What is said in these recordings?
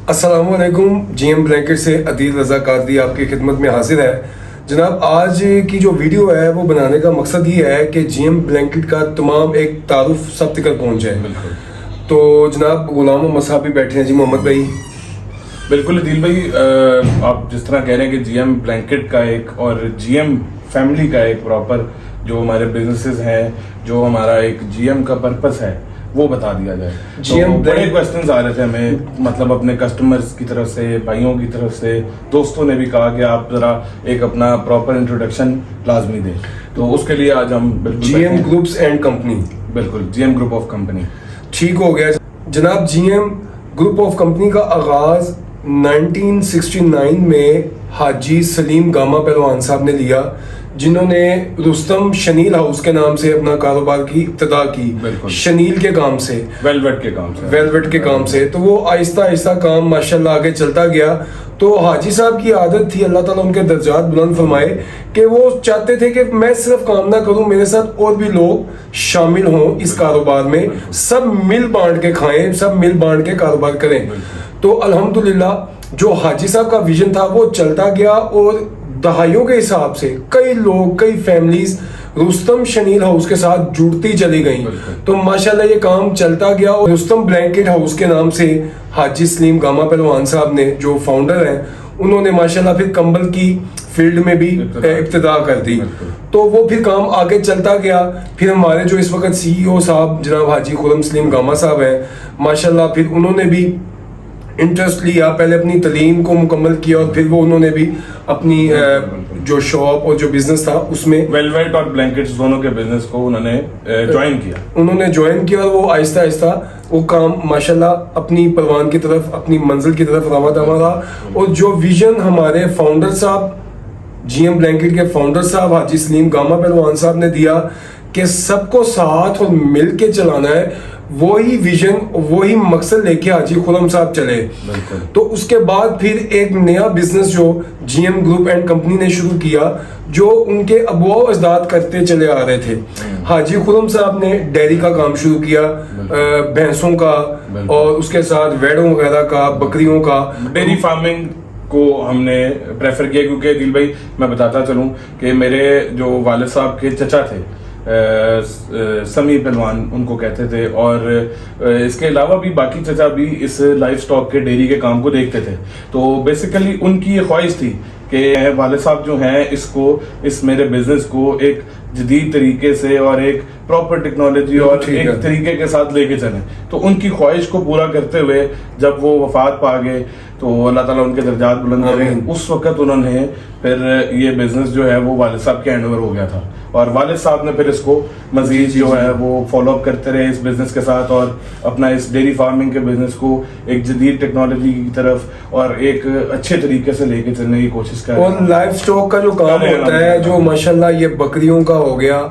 السلام علیکم. G M blanket سے عدیل رضا قادری آپ کی خدمت میں حاضر ہے. جناب آج کی جو ویڈیو ہے وہ بنانے کا مقصد یہ ہے کہ جی ایم بلینکٹ کا تمام ایک تعارف سب تک پہنچ جائے. تو جناب غلام محمد صاحب بھی بیٹھے ہیں. جی محمد بھائی. بالکل عدیل بھائی, آپ جس طرح کہہ رہے ہیں کہ جی ایم بلینکٹ کا ایک اور جی ایم فیملی کا ایک پراپر جو ہمارے بزنسز ہیں, جو ہمارا ایک جی ایم کا پرپس ہے وہ بتا دیا جائے. جی ایم بڑے کوشچنز آ رہے تھے ہمیں, مطلب اپنے کسٹمرز کی طرف سے, بھائیوں کی طرف سے, دوستوں نے بھی کہا کہ آپ ذرا ایک اپنا پراپر انٹروڈکشن لازمی دیں. تو اس کے لیے آج ہم G M groups and company. بالکل G M group of company ٹھیک ہو گیا. جناب G M group of company کا آغاز 1969 میں حاجی سلیم گاما پہلوان صاحب نے لیا, جنہوں نے رستم شنیل ہاؤس کے نام سے اپنا کاروبار کی ابتدا کی. شنیل کے کام سے, ویلویٹ کے کام سے. تو وہ آہستہ آہستہ کام ماشاءاللہ آگے چلتا گیا. تو حاجی صاحب کی عادت تھی, اللہ تعالیٰ ان کے درجات بلند فرمائے, کہ وہ چاہتے تھے کہ میں صرف کام نہ کروں, میرے ساتھ اور بھی لوگ شامل ہوں اس کاروبار میں, سب مل بانٹ کے کھائیں, سب مل بانٹ کے کاروبار کریں. تو الحمدللہ جو حاجی صاحب کا ویژن تھا وہ چلتا گیا, اور دہائیوں کے حساب سے کئی لوگ, کئی فیملیز رستم شنیل ہاؤس کے ساتھ جڑتی چلی گئیں. تو ماشاءاللہ یہ کام چلتا گیا, اور رستم بلینکٹ ہاؤس کے نام سے حاجی سلیم گاما پہلوان صاحب نے, جو فاؤنڈر ہیں, انہوں نے ماشاءاللہ پھر کمبل کی فیلڈ میں بھی ابتدا کر دی. تو وہ پھر کام آگے چلتا گیا. پھر ہمارے جو اس وقت سی ای او صاحب جناب حاجی خرم سلیم گاما صاحب ہیں, ماشاءاللہ پھر انہوں نے بھی انٹرسٹ لیا, پہلے اپنی تعلیم کو مکمل کیا, اور پھر وہ انہوں نے بھی اپنی جو شاپ اور جو بزنس تھا اس میں ویلویٹ اور بلینکٹس دونوں کے بزنس کو انہوں نے جوائن کیا, اور وہ آہستہ آہستہ وہ کام ماشاءاللہ اپنی پروان کی طرف, اپنی منزل کی طرف رواں دواں رہا. اور جو ویژن ہمارے فاؤنڈر صاحب, جی ایم بلینکٹ کے فاؤنڈر صاحب حاجی سلیم گاما پہلوان صاحب نے دیا کہ سب کو ساتھ اور مل کے چلانا ہے, وہی ویژن, وہی مقصد لے کے حاجی خرم صاحب چلے. تو اس کے بعد پھر ایک نیا بزنس جو G M group and company نے شروع کیا, جو ان کے اباء و اجداد کرتے چلے آ رہے تھے. حاجی خرم صاحب نے ڈیری کا کام شروع کیا, بھینسوں کا, اور اس کے ساتھ ویڑوں وغیرہ کا, بکریوں کا. ڈیری فارمنگ کو ہم نے پریفر کیا, کیونکہ دل بھائی میں بتاتا چلوں کہ میرے جو والد صاحب کے چچا تھے, سمی پہلوان ان کو کہتے تھے, اور اس کے علاوہ بھی باقی چچا بھی اس لائف سٹاک کے ڈیری کے کام کو دیکھتے تھے. تو بیسیکلی ان کی یہ خواہش تھی کہ والد صاحب جو ہیں اس میرے بزنس کو ایک جدید طریقے سے اور ایک پراپر ٹیکنالوجی اور ایک طریقے کے ساتھ لے کے چلیں. تو ان کی خواہش کو پورا کرتے ہوئے جب وہ وفات پا گئے, تو اللہ تعالیٰ ان کے درجات بلند کریں, اس وقت انہوں نے پھر یہ بزنس جو ہے وہ والد صاحب کے ہینڈ اوور ہو گیا تھا, اور والد صاحب نے پھر اس کو مزید جو ہے وہ فالو اپ کرتے رہے اس بزنس کے ساتھ, اور اپنا اس ڈیری فارمنگ کے بزنس کو ایک جدید ٹیکنالوجی کی طرف اور ایک اچھے طریقے سے لے کے چلنے کی کوشش کر رہے ہیں. اور لائف سٹاک کا جو کام ہوتا ہے, جو ماشاءاللہ یہ بکریوں کا ہو گیا,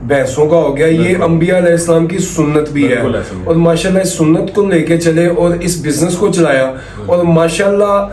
بھینسوں کا ہو گیا, یہ انبیاء علیہ السلام کی سنت بھی ہے, اور ماشاءاللہ اس سنت کو لے کے چلے اور اس بزنس کو چلایا. اور ماشاءاللہ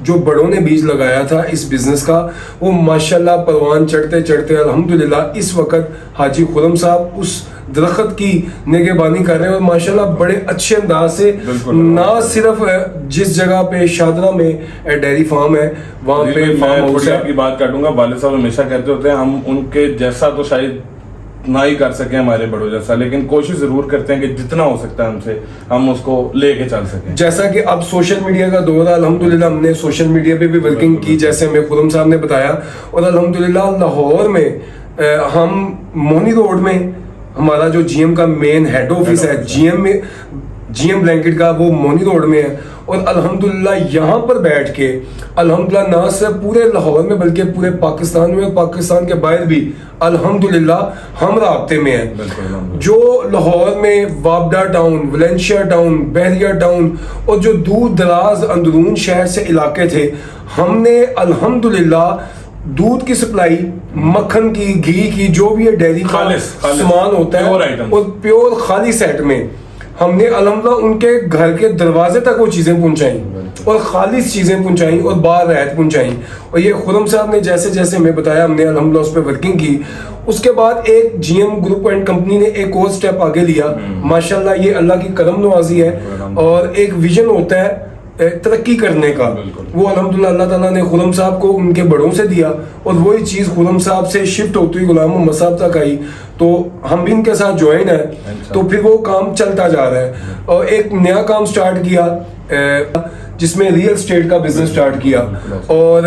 جو بڑوں نے بیج لگایا تھا اس بزنس کا, وہ ماشاءاللہ پروان چڑھتے چڑھتے الحمدللہ اس وقت حاجی خرم صاحب اس درخت کی نگہبانی کر رہے ہیں, اور ماشاءاللہ بڑے اچھے انداز سے, نہ صرف جس جگہ پہ شادرہ میں ڈیری فارم ہے وہاں پہ فارم ہاؤس ہے. آپ کی بات کاٹوں گا, والد صاحب ہمیشہ کہتے ہوتے ہیں ہم ان کے جیسا تو شاید نہ ہی کر سکیں ہمارے بڑوں جیسا, لیکن کوشش ضرور کرتے ہیں کہ جتنا ہو سکتا ہے ہم سے ہم اس کو لے کے چل سکیں. جیسا کہ اب سوشل میڈیا کا دور ہے, الحمدللہ ہم نے سوشل میڈیا پہ بھی ورکنگ کی, جیسے ہمیں خرم صاحب نے بتایا. اور الحمدللہ لاہور میں ہم مونی روڈ میں ہمارا جو جی ایم کا مین ہیڈ آفس ہے, جی ایم بلینکٹ کا, وہ مونی روڈ میں ہے. اور الحمدللہ یہاں پر بیٹھ کے الحمدللہ نہ صرف پورے لاہور میں بلکہ پورے پاکستان میں اور پاکستان کے باہر بھی الحمدللہ ہم رابطے میں ہیں. جو لاہور میں وابڈا ٹاؤن, ویلنشیا ٹاؤن, بحریہ ٹاؤن اور جو دور دراز اندرون شہر سے علاقے تھے, ہم نے الحمدللہ دودھ کی سپلائی, مکھن کی, گھی کی, جو بھی ڈیری کا سامان ہوتا ہے, اور پیور خالی سیٹ میں ہم نے الحمدللہ ان کے گھر کے دروازے تک وہ چیزیں پہنچائیں اور خالص چیزیں پہنچائیں اور باراحت پہنچائیں. اور یہ خرم صاحب نے جیسے جیسے ہمیں بتایا ہم نے الحمدللہ اس پہ ورکنگ کی. اس کے بعد ایک G M group and company نے ایک اور سٹیپ آگے لیا. ماشاءاللہ یہ اللہ کی کرم نوازی ہے اور ایک ویژن ہوتا ہے ترقی کرنے کا, وہ الحمدللہ اللہ تعالیٰ نے خرم صاحب کو ان کے بڑوں سے دیا اور وہی چیز خرم صاحب سے شفٹ ہوتی ہوئی غلام محمد صاحب تک آئی. تو ہم بھی ان کے ساتھ جوائن ہیں, تو پھر وہ کام چلتا جا رہا ہے. اور ایک نیا کام سٹارٹ کیا جس میں ریئل اسٹیٹ کا بزنس سٹارٹ کیا, اور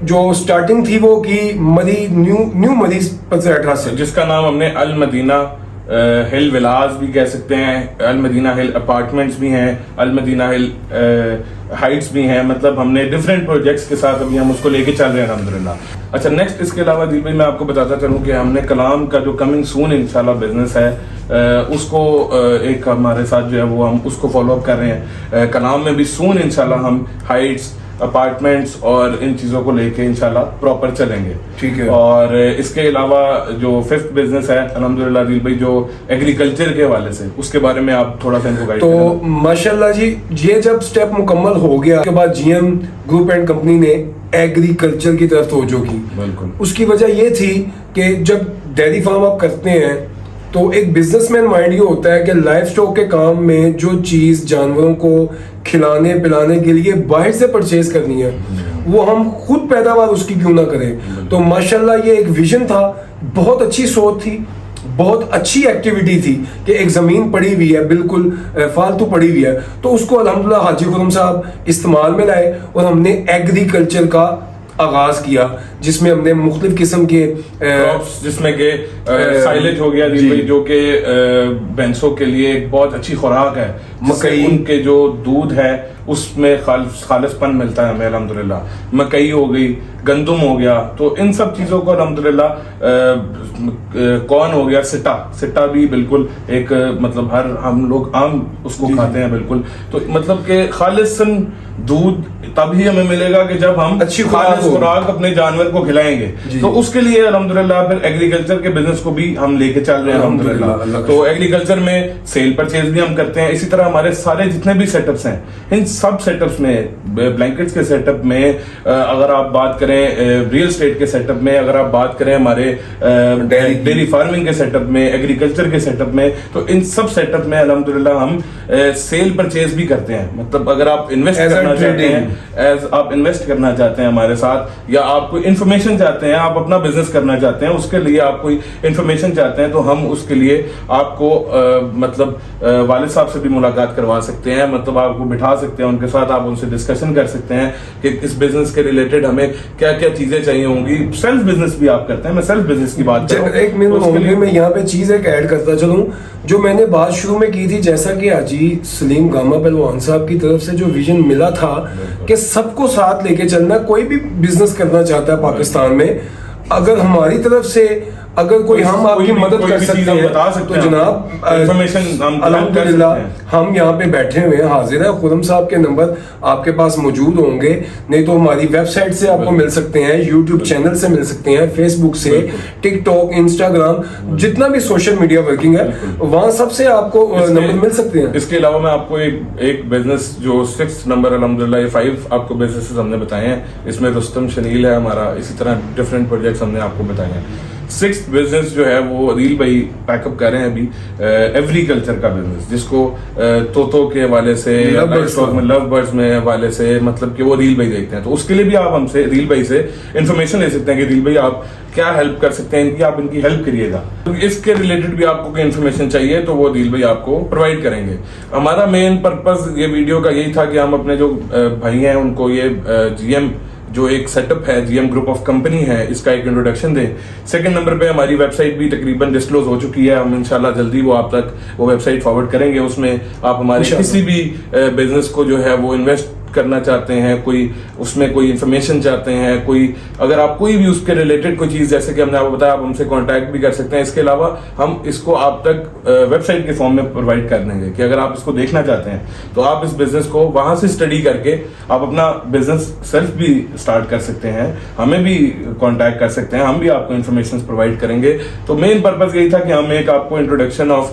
جو سٹارٹنگ تھی وہ کی مری نیو مری پتریٹا سے, جس کا نام ہم نے المدینہ ہل ولاز بھی کہہ سکتے ہیں, المدینہ ہل اپارٹمنٹس بھی ہیں, المدینہ ہل ہائٹس بھی ہیں. مطلب ہم نے ڈفرینٹ پروجیکٹس کے ساتھ ابھی ہم اس کو لے کے چل رہے ہیں الحمدللہ. اچھا نیکسٹ اس کے علاوہ دل بھائی میں آپ کو بتاتا چلوں کہ ہم نے کلام کا جو کمنگ سون انشاءاللہ بزنس ہے اس کو ایک ہمارے ساتھ جو ہے وہ ہم اس کو فالو اپ کر رہے ہیں. کلام میں بھی سون انشاءاللہ ہم ہائٹس اپارٹمنٹس اور ان چیزوں کو لے کے انشاءاللہ پراپر چلیں گے. ٹھیک ہے. اور اس کے علاوہ جو ففتھ بزنس ہے الحمدللہ دل بھائی جو ایگریکلچر کے حوالے سے, اس کے بارے میں آپ تھوڑا سا ان کو گائیڈ کریں. تو ماشاءاللہ جی یہ جب سٹیپ مکمل ہو گیا کے بعد G M group and company نے ایگریکلچر کی طرف توجہ کی. بالکل. اس کی وجہ یہ تھی کہ جب ڈیری فارم آپ کرتے ہیں تو ایک بزنس مین مائنڈ یہ ہوتا ہے کہ لائف سٹاک کے کام میں جو چیز جانوروں کو کھلانے پلانے کے لیے باہر سے پرچیز کرنی ہے وہ ہم خود پیداوار اس کی کیوں نہ کریں. تو ماشاءاللہ یہ ایک ویژن تھا, بہت اچھی سوچ تھی, بہت اچھی ایکٹیویٹی تھی کہ ایک زمین پڑی ہوئی ہے بالکل فالتو پڑی ہوئی ہے, تو اس کو الحمدللہ حاجی خرم صاحب استعمال میں لائے اور ہم نے ایگریکلچر کا آغاز کیا جس میں ہم نے مختلف قسم کے کراپس, جس میں کہ سائلج ہو گیا جو کہ بھینسوں کے لیے ایک بہت اچھی خوراک ہے. مکئی, ان کے جو دودھ ہے اس میں خالص پن ملتا ہے ہمیں الحمدللہ. مکئی ہو گئی, گندم ہو گیا, تو ان سب چیزوں کو الحمدللہ کارن ہو گیا, سٹا بھی بالکل ایک مطلب ہم لوگ عام اس کو کھاتے ہیں بالکل. تو مطلب کہ خالصاً دودھ تبھی ہمیں ملے گا کہ جب ہم اچھی خوراک اپنے جانور کو کھلائیں گے. تو اس کے لیے الحمدللہ پھر ایگریکلچر کے بزنس کو بھی ہم لے کے چل رہے ہیں الحمدللہ. تو ایگریکلچر میں سیل پرچیز بھی ہم کرتے ہیں. اسی طرح ہمارے سارے جتنے بھی سیٹ اپس ہیں ان سب سیٹ اپس میں, بلینکٹس کے سیٹ اپ میں, اگر آپ بات کریں ریئل اسٹیٹ کے سیٹ اپ میں, اگر آپ بات کریں ہمارے ڈیری فارمنگ کے سیٹ اپ میں, ایگریکلچر کے سیٹ اپ میں, تو ان سب سیٹ اپ میں الحمدللہ ہم سیل پرچیز بھی کرتے ہیں. مطلب اگر آپ انویسٹ کرنا چاہتے ہیں, آپ انویسٹ کرنا چاہتے ہیں ہمارے ساتھ, یا آپ کوئی انفارمیشن چاہتے ہیں, آپ اپنا بزنس کرنا چاہتے ہیں, اس کے لیے آپ کوئی انفارمیشن چاہتے ہیں, تو ہم اس کے لیے آپ کو مطلب والد صاحب سے بھی ملاقات کروا سکتے ہیں. مطلب آپ کو بٹھا سکتے ہیں ان کے ساتھ, آپ ان سے ڈسکشن کر سکتے ہیں کہ اس بزنس کے ریلیٹڈ ہمیں کیا کیا چیزیں چاہیے ہوں گی. سیلف بزنس بھی آپ کرتے ہیں, میں سیلف بزنس کی بات کر رہا ہوں. ایک منٹ میں یہاں پہ چیز ایک ایڈ کرتا چلوں, جو میں نے بات شروع میں کی تھی, جیسا کہ حاجی سلیم گاما پہلوان صاحب کی طرف سے جو ویژن ملا تھا کہ سب کو ساتھ لے کے چلنا, کوئی بھی بزنس کرنا چاہتا ہے پاکستان میں, اگر ہماری طرف سے اگر کوئی ہم آپ کی مدد کر سکتے ہیں تو جناب الحمدللہ ہم یہاں پہ بیٹھے ہوئے ہیں, حاضر ہیں. خرم صاحب کے نمبر آپ کے پاس موجود ہوں گے, نہیں تو ہماری ویب سائٹ سے آپ کو مل سکتے ہیں, یوٹیوب چینل سے مل سکتے ہیں, فیس بک سے, ٹک ٹاک, انسٹاگرام, جتنا بھی سوشل میڈیا ورکنگ ہے وہاں سب سے آپ کو نمبر مل سکتے ہیں. اس کے علاوہ میں آپ کو ایک بزنس جو 6 نمبر الحمدللہ, یہ 5 آپ کو بزنسز ہم نے بتائے ہیں. اس میں رستم شنیل ہے ہمارا, اسی طرح ڈفرینٹ پروجیکٹس ہم نے آپ کو بتائے ہیں. 6th بزنس جو ہے وہ ریل بھائی پیک اپ کر رہے ہیں ابھی, ایگریکلچر کا بزنس, جس کو طوطوں کے حوالے سے, لو برڈز میں حوالے سے, مطلب کہ وہ ریل بھائی دیکھتے ہیں. تو اس کے لیے بھی آپ ہم سے, ریل بھائی سے انفارمیشن لے سکتے ہیں کہ ریل بھائی آپ کیا ہیلپ کر سکتے ہیں ان کی, آپ ان کی ہیلپ کریے گا. اس کے ریلیٹڈ بھی آپ کو کوئی انفارمیشن چاہیے تو وہ ریل بھائی آپ کو پرووائڈ کریں گے. ہمارا مین پرپز یہ ویڈیو کا یہی تھا کہ ہم اپنے جو بھائی ہیں ان کو یہ جی ایم جو ایک سیٹ اپ ہے, G M group of company ہے, اس کا ایک انٹروڈکشن دیں. 2nd نمبر پہ ہماری ویب سائٹ بھی تقریباً ڈسکلوز ہو چکی ہے, ہم انشاءاللہ جلدی وہ آپ تک وہ ویب سائٹ فارورڈ کریں گے. اس میں آپ ہمارے کسی بھی بزنس کو جو ہے وہ انویسٹ کرنا چاہتے ہیں, کوئی اس میں کوئی انفارمیشن چاہتے ہیں, کوئی اگر آپ کوئی بھی اس کے ریلیٹڈ کوئی چیز, جیسے کہ ہم نے آپ کو بتایا, آپ ہم سے کانٹیکٹ بھی کر سکتے ہیں. اس کے علاوہ ہم اس کو آپ تک ویب سائٹ کے فارم میں پرووائڈ کر دیں گے کہ اگر آپ اس کو دیکھنا چاہتے ہیں تو آپ اس بزنس کو وہاں سے اسٹڈی کر کے آپ اپنا بزنس سیلف بھی اسٹارٹ کر سکتے ہیں, ہمیں بھی کانٹیکٹ کر سکتے ہیں, ہم بھی آپ کو انفارمیشن پرووائڈ کریں گے. تو مین پرپز یہی تھا کہ ہم ایک آپ کو انٹروڈکشن آف